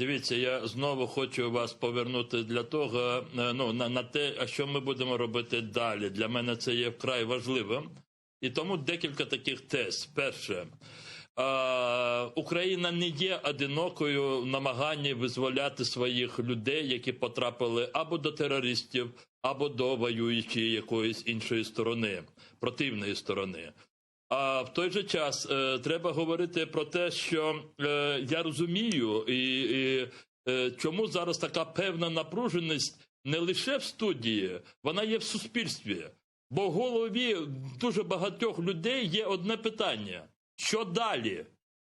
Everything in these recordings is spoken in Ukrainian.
Дивіться, я знову хочу вас повернути для того, на те, а що ми будемо робити далі. Для мене це є вкрай важливим. І тому декілька таких тез. Перше, Україна не є одинокою в намаганні визволяти своїх людей, які потрапили або до терористів, або до воюючої якоїсь іншої сторони, противної сторони. А в той же час треба говорити про те, що я розумію, чому зараз така певна напруженість не лише в студії, вона є в суспільстві. Бо в голові дуже багатьох людей є одне питання – що далі?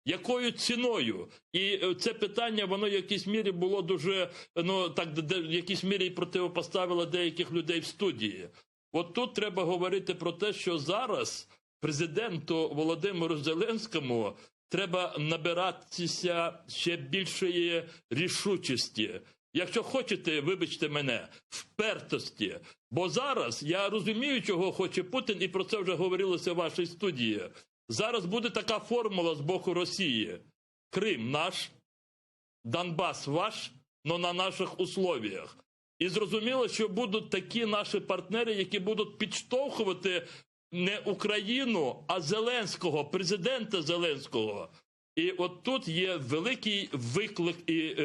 Якою ціною? І це питання, воно в якійсь мірі було дуже, в якійсь мірі противопоставило деяких людей в студії. От тут треба говорити про те, що зараз президенту Володимиру Зеленському треба набиратися ще більшої рішучості. Якщо хочете, вибачте мене, впертості. Бо зараз, я розумію, чого хоче Путін, і про це вже говорилося в вашій студії. Зараз буде така формула з боку Росії. Крим наш, Донбас ваш, но на наших условіях. І зрозуміло, що будуть такі наші партнери, які будуть підштовхувати не Україну, а Зеленського, президента Зеленського. І от тут є великий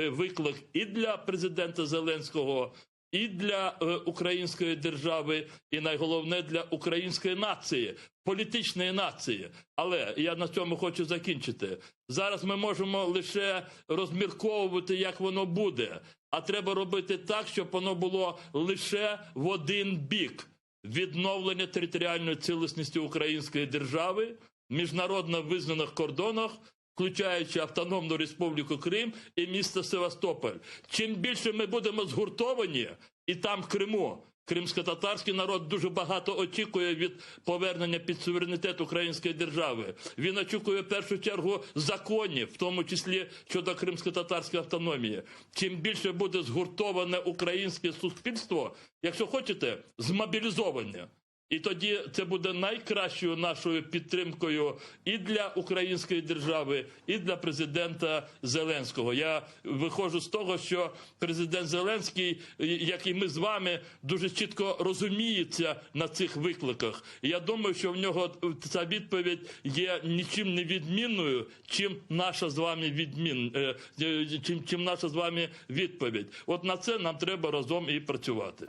виклик і для президента Зеленського, і для української держави, і найголовне для української нації, політичної нації. Але я на цьому хочу закінчити. Зараз ми можемо лише розмірковувати, як воно буде, а треба робити так, щоб воно було лише в один бік. Відновлення територіальної цілісності української держави, міжнародно визнаних кордонах, включаючи Автономну Республіку Крим і місто Севастополь. Чим більше ми будемо згуртовані, і там в Криму, кримськотатарський народ дуже багато очікує від повернення під суверенітет української держави. Він очікує в першу чергу законів, в тому числі щодо кримськотатарської автономії. Чим більше буде згуртоване українське суспільство, якщо хочете, змобілізоване. І тоді це буде найкращою нашою підтримкою і для української держави, і для президента Зеленського. Я виходжу з того, що президент Зеленський, як і ми з вами, дуже чітко розуміється на цих викликах. І я думаю, що в нього ця відповідь є нічим не відмінною, чим наша з вами відповідь. От на це нам треба разом і працювати.